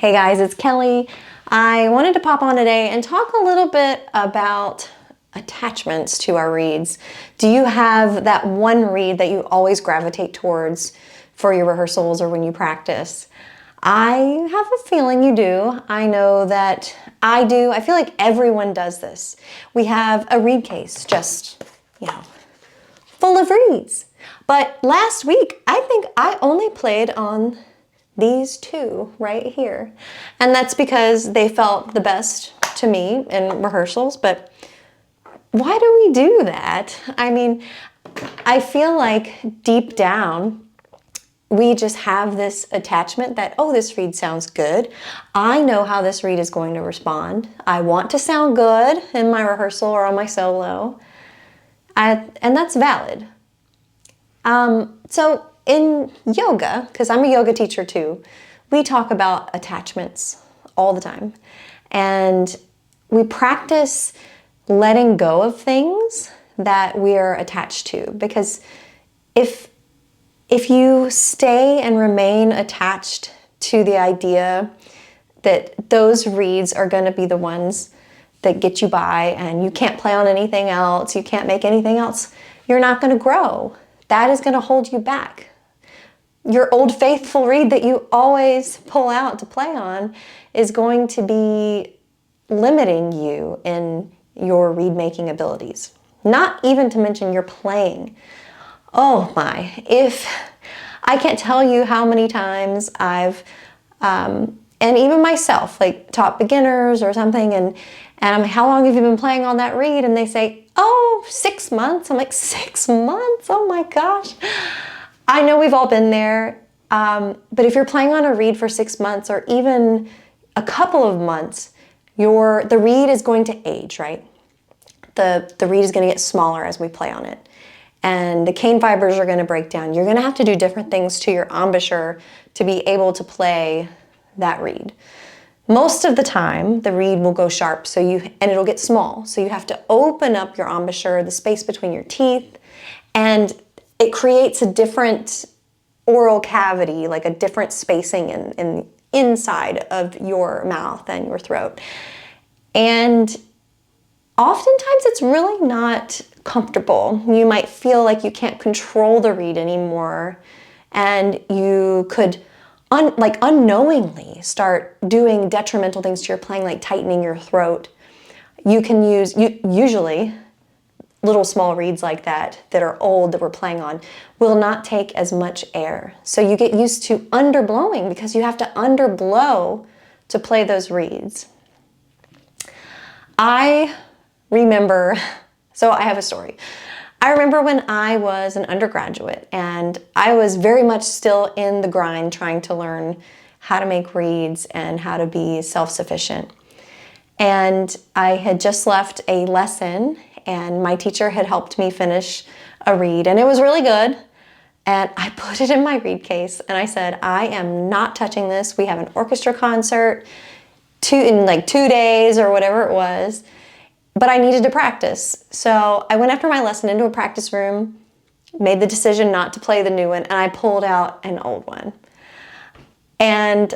Hey guys, it's Kelly. I wanted to pop on today and talk a little bit about attachments to our reeds. Do you have that one reed that you always gravitate towards for your rehearsals or when you practice? I have a feeling you do. I know that I do. I feel like everyone does this. We have a reed case just, full of reeds. But last week, I think I only played on these two right here. And that's because they felt the best to me in rehearsals. But why do we do that? I mean, I feel like deep down, we just have this attachment that, oh, this reed sounds good. I know how this reed is going to respond. I want to sound good in my rehearsal or on my solo. And that's valid. So in yoga, because I'm a yoga teacher too, we talk about attachments all the time. And we practice letting go of things that we are attached to. Because if you stay and remain attached to the idea that those reeds are going to be the ones that get you by and you can't play on anything else, you can't make anything else, you're not going to grow. That is going to hold you back. Your old faithful reed that you always pull out to play on is going to be limiting you in your reed making abilities. Not even to mention your playing. Oh my, if I can't tell you how many times I've, and even myself, like taught beginners or something, and I'm like, how long have you been playing on that reed? And they say, oh, 6 months. I'm like, 6 months? Oh my gosh. I know we've all been there, but if you're playing on a reed for 6 months or even a couple of months, the reed is going to age, right? The reed is going to get smaller as we play on it. And the cane fibers are going to break down. You're going to have to do different things to your embouchure to be able to play that reed. Most of the time, the reed will go sharp and it'll get small. So you have to open up your embouchure, the space between your teeth, and it creates a different oral cavity, like a different spacing in inside of your mouth and your throat. And oftentimes it's really not comfortable. You might feel like you can't control the reed anymore, and you could unknowingly start doing detrimental things to your playing, like tightening your throat. You can usually little small reeds like that are old that we're playing on will not take as much air. So you get used to underblowing because you have to underblow to play those reeds. I remember, so I have a story. I remember when I was an undergraduate and I was very much still in the grind trying to learn how to make reeds and how to be self-sufficient. And I had just left a lesson and my teacher had helped me finish a reed and it was really good. And I put it in my reed case and I said, I am not touching this. We have an orchestra concert in like 2 days or whatever it was. But I needed to practice. So I went after my lesson into a practice room, made the decision not to play the new one, and I pulled out an old one. And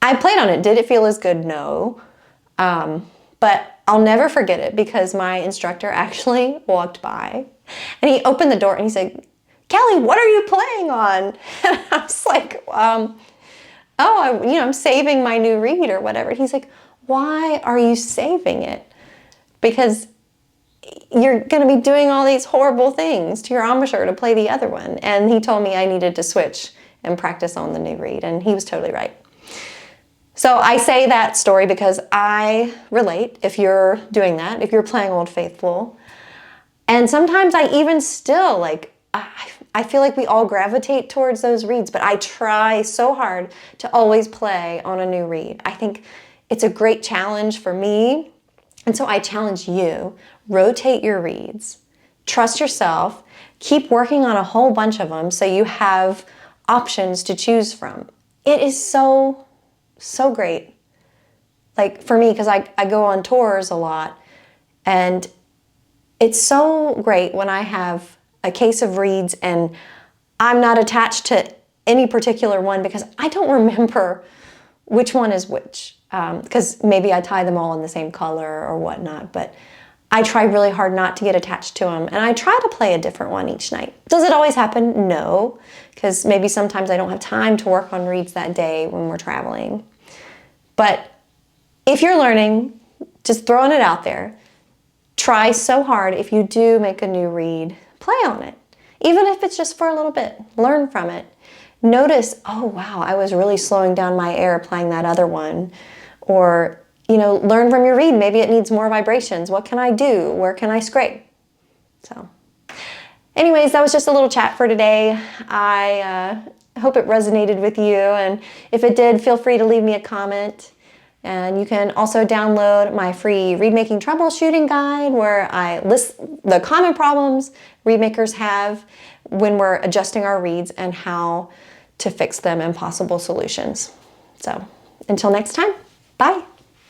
I played on it. Did it feel as good? No. But I'll never forget it because my instructor actually walked by and he opened the door and he said, Kelly, what are you playing on? And I was like, I'm saving my new reed or whatever. And he's like, why are you saving it? Because you're going to be doing all these horrible things to your embouchure to play the other one. And he told me I needed to switch and practice on the new reed. And he was totally right. So I say that story because I relate if you're doing that, if you're playing Old Faithful. And sometimes I even still, I feel like we all gravitate towards those reeds, but I try so hard to always play on a new reed. I think it's a great challenge for me. And so I challenge you, rotate your reeds, trust yourself, keep working on a whole bunch of them so you have options to choose from. It is so, so great. Like for me, because I go on tours a lot, and it's so great when I have a case of reeds and I'm not attached to any particular one because I don't remember which one is which, because maybe I tie them all in the same color or whatnot, but I try really hard not to get attached to them, and I try to play a different one each night. Does it always happen? No, because maybe sometimes I don't have time to work on reeds that day when we're traveling. But if you're learning, just throwing it out there, try so hard. If you do make a new reed, play on it. Even if it's just for a little bit, learn from it. Notice, oh wow, I was really slowing down my air playing that other one. Or, learn from your reed. Maybe it needs more vibrations. What can I do? Where can I scrape? So, anyways, that was just a little chat for today. I hope it resonated with you. And if it did, feel free to leave me a comment. And you can also download my free reed making troubleshooting guide where I list the common problems reed makers have when we're adjusting our reeds and how to fix them and possible solutions. So until next time, bye.